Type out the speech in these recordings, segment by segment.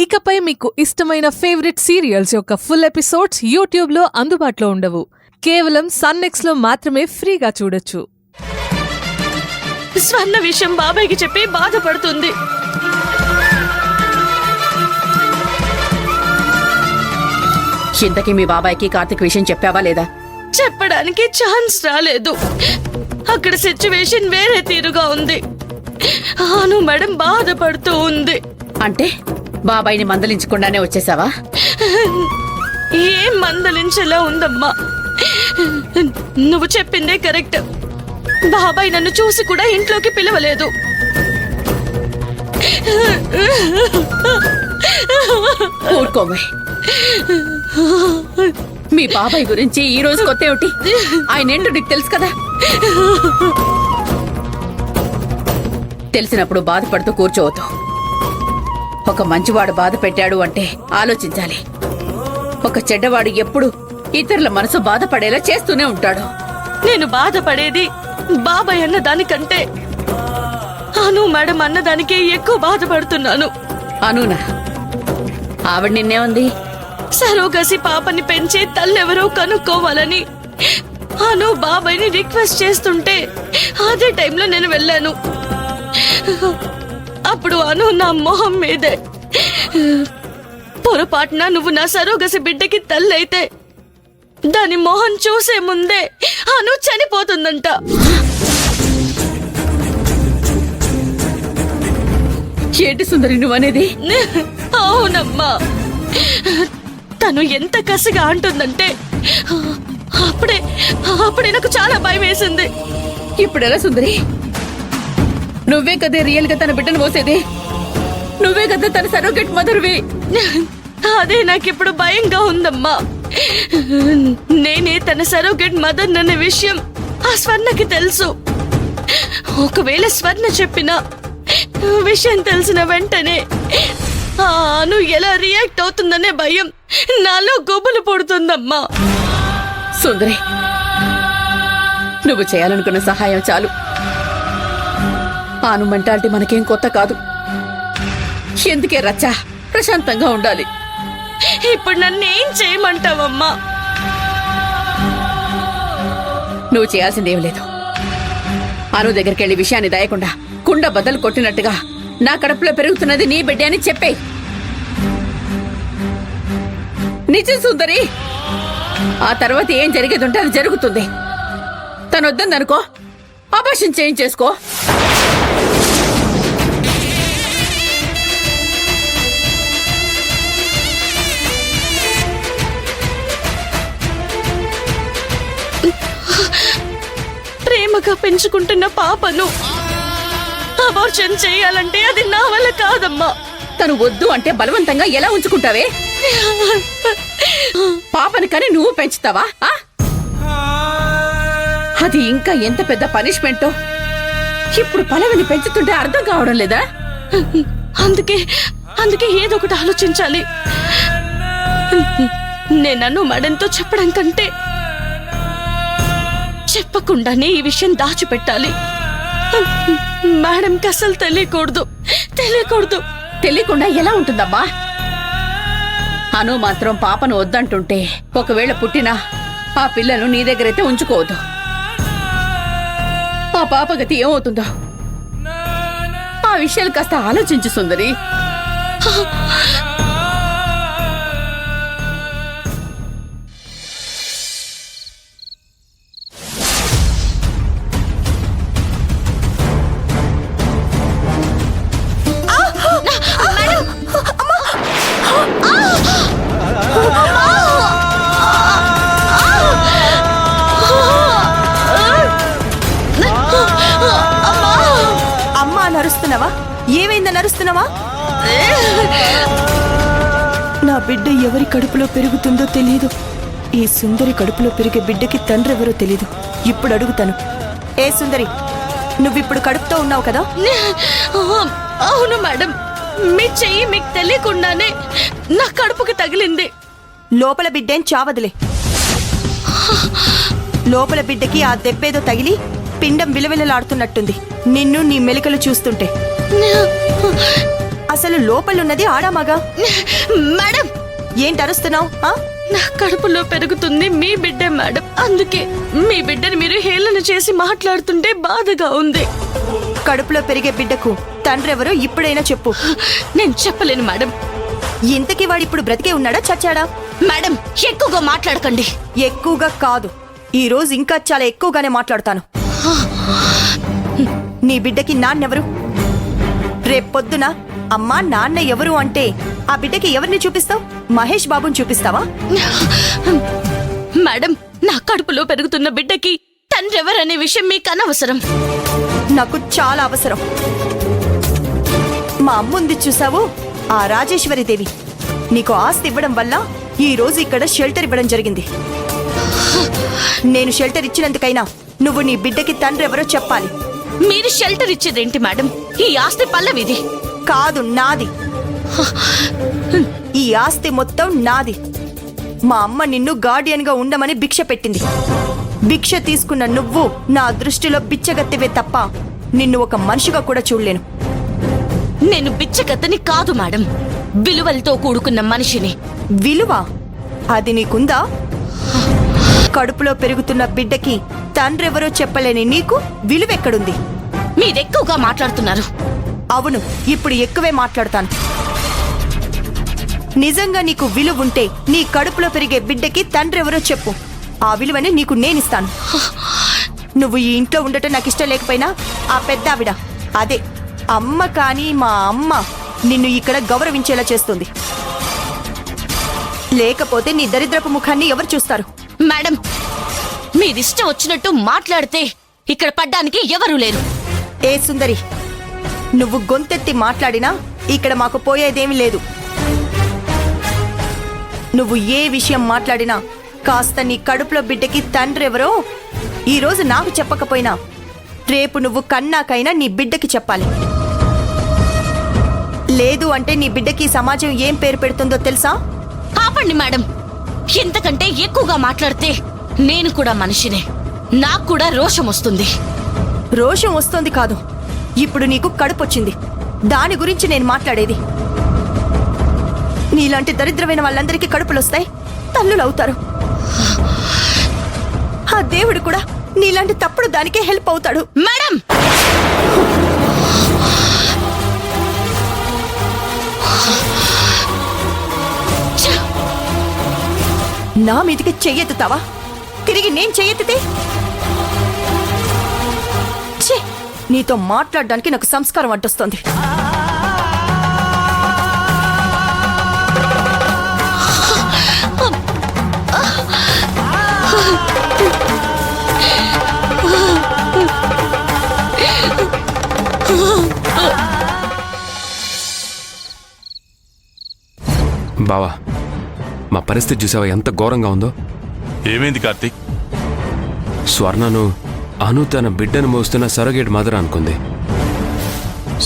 ఇకపై మీకు ఇష్టమైన ఫేవరెట్ సీరియల్స్ యొక్క ఫుల్ ఎపిసోడ్స్ యూట్యూబ్లో అందుబాటులో ఉండవు. కేవలం సన్నెక్స్లో మాత్రమే ఫ్రీగా చూడొచ్చు. స్వర్ణ విషయం బాబాయ్కి చెప్పి బాధపడుతుంది. ఇంతకీ మీ బాబాయ్కి కార్తిక్ విషయం చెప్పావా లేదా? చెప్పడానికి ఛాన్స్ రాలేదు. అక్కడ సిచ్యువేషన్ వేరే తీరుగా ఉంది. అను మేడం బాధపడుతూ ఉంది. అంటే బాబాయ్ని మందలించకుండానే వచ్చేసావా? ఏం మందలించేలా ఉందమ్మా. నువ్వు చెప్పిందే కరెక్ట్. బాబాయ్ నన్ను చూసి కూడా ఇంట్లోకి పిలవలేదు. ఊరుకోవే. మీ బాబాయ్ గురించి ఈ రోజు కొత్త ఏమిటి? ఆయన ఏంటో నీకు తెలుసు కదా. తెలిసినప్పుడు బాధపడుతూ కూర్చోవద్దు. ఒక మంచివాడు బాధ పెట్టాడు అంటే ఆలోచించాలి. ఒక చెడ్డవాడు ఎప్పుడు ఇతరుల మనసు బాధపడేలా చేస్తూనే ఉంటాడు. నేను బాధపడేది బాబాయ్ అన్న దానికంటే అను మేడం అన్నదానికే ఎక్కువ బాధపడుతున్నాను. అనునా? ఆవిడ నిన్నేముంది? సరోగసి పాపని పెంచే తల్లెవరో కనుక్కోవాలని అను బాబాయ్ని రిక్వెస్ట్ చేస్తుంటే అదే టైంలో నేను వెళ్ళాను. అప్పుడు అను నా మొహం మీదే, పొరపాటున నువ్వు నా సరోగసి బిడ్డకి తల్లైతే దాని మొహం చూసే ముందే అను చనిపోతుందంట. ఏంటి సుందరి నువ్వనేది? అవునమ్మా. తను ఎంత కసిగా అంటుందంటే అప్పుడే నాకు చాలా భయం వేసింది. ఇప్పుడెలా సుందరి? నువ్వే కదా రియల్ గా తన బిడ్డను మోసేది. నువ్వే కదా తన సరోగేట్ మదర్వి. అదే నాకిప్పుడు భయంగా ఉందమ్మా. నేనే తన సరోగేట్ మదర్ అనే విషయం ఆ స్వర్ణకి తెలుసు. ఒకవేళ స్వర్ణ చెప్పిన విషయం తెలిసిన వెంటనే అను ఎలా రియాక్ట్ అవుతుందనే భయం నాలో గుబులు పుడుతుందమ్మా. సుందరి, నువ్వు చేయాలనుకున్న సహాయం చాలు. ఆను మెంటాలిటీ మనకేం కొత్త కాదు. ఎందుకే రచ్చా? ప్రశాంతంగా ఉండాలి. ఇప్పుడు నన్ను ఏం చేయమంటావమ్మా? నువ్వు చేయాల్సిందేం లేదు. అను దగ్గరికెళ్లి విషయాన్ని దాయకుండా కుండ బద్దలు కొట్టినట్టుగా నా కడుపులో పెరుగుతున్నది నీ బిడ్డ అని చెప్పే. నిజం సుందరి. ఆ తర్వాత ఏం జరిగేది ఉంటే అది జరుగుతుంది. తను వద్దందనుకో, అబార్షన్ చేయించేసుకో. ప్రేమగా పెంచుకుంటున్న పాపను అబార్షన్ చేయాలంటే అది నా వల్ల కాదమ్మా. తను వద్దు అంటే బలవంతంగా ఎలా ఉంచుకుంటావే? పాపని కని నువ్వు పెంచుతావా? అది ఇంకా ఎంత పెద్ద పనిష్మెంటో ఇప్పుడు పలవిని పెంచుతుంటే అర్థం కావడం లేదా? అందుకే ఏదో ఒకటి ఆలోచించాలి. నేను మేడంతో చెప్పడం కంటే చెప్పకుండానే ఈ విషయం దాచిపెట్టాలి. మేడంకి అసలు తెలియకూడదు. తెలియకుండా ఎలా ఉంటుందమ్మా? అను మాత్రం పాపను వద్దంటుంటే ఒకవేళ పుట్టినా ఆ పిల్లను నీ దగ్గరైతే ఉంచుకోవద్దు. ఆ పాప గతి ఏమవుతుందో ఆ విషయాలు కాస్త ఆలోచించు సుందరి. నరుస్తున్నావా? ఏమైందా నరుస్తున్నావా? నా బిడ్డ ఎవరి కడుపులో పెరుగుతుందో తెలియదు. ఈ సుందరి కడుపులో పెరిగే బిడ్డకి తండ్రి ఎవరో తెలీదు. ఇప్పుడు అడుగుతాను. ఏ సుందరి, నువ్విప్పుడు కడుపుతో ఉన్నావు కదా? అవును మేడం. మీ చెయ్యి మీకు తెలియకుండానే నా కడుపుకి తగిలింది. లోపల బిడ్డేం చావదులే. లోపల బిడ్డకి ఆ దెబ్బేదో తగిలి పిండం విలవిలలాడుతున్నట్టుంది నిన్ను నీ మెలికలు చూస్తుంటే. అసలు లోపలున్నది ఆడామగా. మేడం, ఏంటి అరుస్తున్నావు? నా కడుపులో పెరుగుతుంది మీ బిడ్డే మేడం. అందుకే మీ బిడ్డని మీరు హేళన చేసి మాట్లాడుతుంటే బాధగా ఉంది. కడుపులో పెరిగే బిడ్డకు తండ్రెవరో ఇప్పుడైనా చెప్పు. నేను చెప్పలేను మేడం. ఇంతకీ వాడిప్పుడు బ్రతికే ఉన్నాడా చచ్చాడా? మేడం, ఎక్కువగా మాట్లాడకండి. ఎక్కువగా కాదు, ఈ రోజు ఇంకా చాలా ఎక్కువగానే మాట్లాడతాను. నీ బిడ్డకి నాన్నెవరు? రేపొద్దున అమ్మా నాన్న ఎవరు అంటే ఆ బిడ్డకి ఎవరిని చూపిస్తావు? మహేష్ బాబుని చూపిస్తావా? మేడం, నా కడుపులో పెరుగుతున్న బిడ్డకి తండ్రెవరనే విషయం మీకు అనవసరం. నాకు చాలా అవసరం. మా అమ్ముంది చూసావు, ఆ రాజేశ్వరిదేవి నీకు ఆస్తి ఇవ్వడం వల్ల ఈ రోజు ఇక్కడ షెల్టర్ ఇవ్వడం జరిగింది. నేను షెల్టర్ ఇచ్చినందుకైనా నువ్వు నీ బిడ్డకి తండ్రెవరో చెప్పాలి. మీరు షెల్టర్ ఇచ్చేదేంటి మేడం? ఈ ఆస్తి పల్లవిది కాదు, నాది. ఈ ఆస్తి మొత్తం నాది. మా అమ్మ నిన్ను గార్డియన్ గా ఉండమని భిక్ష పెట్టింది. భిక్ష తీసుకున్న నువ్వు నా దృష్టిలో బిచ్చగత్తెవే తప్ప నిన్ను ఒక మనిషిగా కూడా చూడలేను. నేను బిచ్చగత్తని కాదు మేడం, విలువలతో కూడుకున్న మనిషిని. విలువ అది నీకుందా? కడుపులో పెరుగుతున్న బిడ్డకి తండ్రెవరో చెప్పలేని నీకు విలువెక్కడుంది? మీరెక్కువగా మాట్లాడుతున్నారు. అవును, ఇప్పుడు ఎక్కువే మాట్లాడతాను. నిజంగా నీకు విలువ ఉంటే నీ కడుపులో పెరిగే బిడ్డకి తండ్రెవరో చెప్పు. ఆ విలువని నీకు నేనిస్తాను. నువ్వు ఈ ఇంట్లో ఉండటం నాకు ఇష్టం లేకపోయినా ఆ పెద్దావిడ, అదే అమ్మ కానీ మా అమ్మ నిన్ను ఇక్కడ గౌరవించేలా చేస్తుంది. లేకపోతే నీ దరిద్రపు ముఖాన్ని ఎవరు చూస్తారు? మేడం, మీరిష్టం వచ్చినట్టు మాట్లాడితే ఇక్కడ పడ్డానికి ఎవరూ లేరు. ఏ సుందరి, నువ్వు గొంతెత్తి మాట్లాడినా ఇక్కడ మాకు పోయేదేమీ లేదు. నువ్వు ఏ విషయం మాట్లాడినా కాస్త నీ కడుపులో బిడ్డకి తండ్రెవరో ఈరోజు నాకు చెప్పకపోయినా రేపు నువ్వు కన్నాకైనా నీ బిడ్డకి చెప్పాలి. లేదు అంటే నీ బిడ్డకి సమాజం ఏం పేరు పెడుతుందో తెలుసా? ఆపండి మేడం, ఇంతకంటే ఎక్కువగా మాట్లాడితే నేను కూడా మనిషినే, నాకు కూడా రోషం వస్తుంది. రోషం వస్తోంది కాదు, ఇప్పుడు నీకు కడుపొచ్చింది, దాని గురించి నేను మాట్లాడేది. నీలాంటి దరిద్రమైన వాళ్ళందరికీ కడుపులొస్తాయి, తల్లులవుతారు. ఆ దేవుడు కూడా నీలాంటి తప్పుడు దానికే హెల్ప్ అవుతాడు. మేడం, నా మీదికి చెయ్యెత్తుతావా? తిరిగి నేను చెయ్యెత్తితే? ఛీ, నీతో మాట్లాడడానికి నాకు సంస్కారం అడ్డొస్తోంది. బావా, మా పరిస్థితి చూసావా ఎంత ఘోరంగా ఉందో? ఏమైంది కార్తీక్? స్వర్ణను అను తన బిడ్డను మోస్తున్న సరోగేట్ మదర్ అనుకుంది.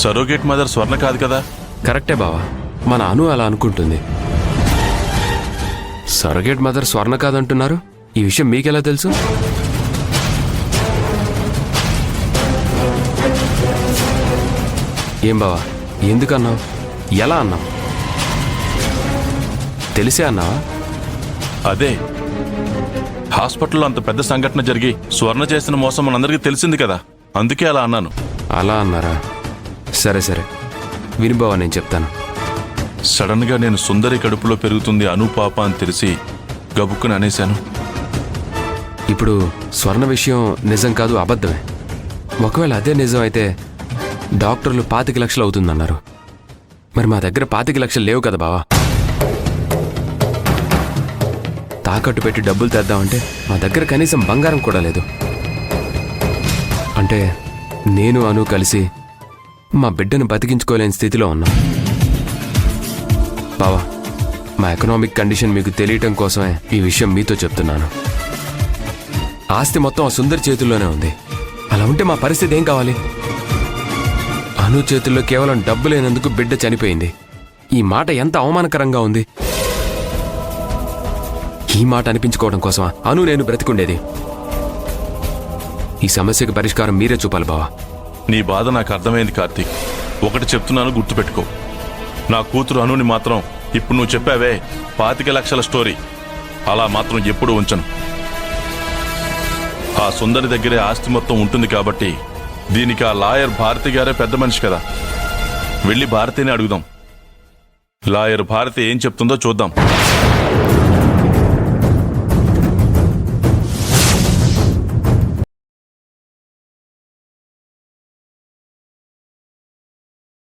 సరోగేట్ మదర్ స్వర్ణ కాదు కదా? కరెక్టే బావా, మన అను అలా అనుకుంటుంది. సరోగేట్ మదర్ స్వర్ణ కాదంటున్నారు. ఈ విషయం మీకెలా తెలుసు? ఏం బావా, ఎందుకన్నావు? ఎలా అన్నావు? తెలిసే అన్నావా? అదే, హాస్పిటల్లో అంత పెద్ద సంఘటన జరిగి స్వర్ణ చేసిన మోసం మనందరికీ తెలిసింది కదా, అందుకే అలా అన్నాను. అలా అన్నారా? సరే సరే, విని బావా, నేను చెప్తాను. సడన్ గా నేను సుందరి కడుపులో పెరుగుతుంది అను పాప అని తెలిసి గబుక్కుని అనేశాను. ఇప్పుడు స్వర్ణ విషయం నిజం కాదు, అబద్ధమే. ఒకవేళ అదే నిజం అయితే డాక్టర్లు 25 లక్షలు అవుతుందన్నారు. మరి మా దగ్గర 25 లక్షలు లేవు కదా బావా. తాకట్టు పెట్టి డబ్బులు తెద్దామంటే మా దగ్గర కనీసం బంగారం కూడా లేదు. అంటే నేను అను కలిసి మా బిడ్డను బతికించుకోలేని స్థితిలో ఉన్నాం. బావా, మా ఎకనామిక్ కండిషన్ మీకు తెలియటం కోసమే ఈ విషయం మీతో చెప్తున్నాను. ఆస్తి మొత్తం ఆ సుందరి చేతుల్లోనే ఉంది. అలా ఉంటే మా పరిస్థితి ఏం కావాలి? అను చేతుల్లో కేవలం డబ్బు లేనందుకు బిడ్డ చనిపోయింది. ఈ మాట ఎంత అవమానకరంగా ఉంది. ఈ మాట అనిపించుకోవడం కోసమా అను నేను బ్రతికుండేది? ఈ సమస్యకు పరిష్కారం మీరే చూపాలి బావా. నీ బాధ నాకు అర్థమైంది కార్తీక్. ఒకటి చెప్తున్నాను, గుర్తుపెట్టుకో. నా కూతురు అనుని మాత్రం ఇప్పుడు నువ్వు చెప్పావే 25 లక్షల స్టోరీ అలా మాత్రం ఎప్పుడు ఉంచను. ఆ సుందరి దగ్గరే ఆస్తి మొత్తం ఉంటుంది కాబట్టి దీనికి ఆ లాయర్ భారతి గారే పెద్ద మనిషి కదా. వెళ్ళి భారతిని అడుగుదాం. లాయర్ భారతి ఏం చెప్తుందో చూద్దాం.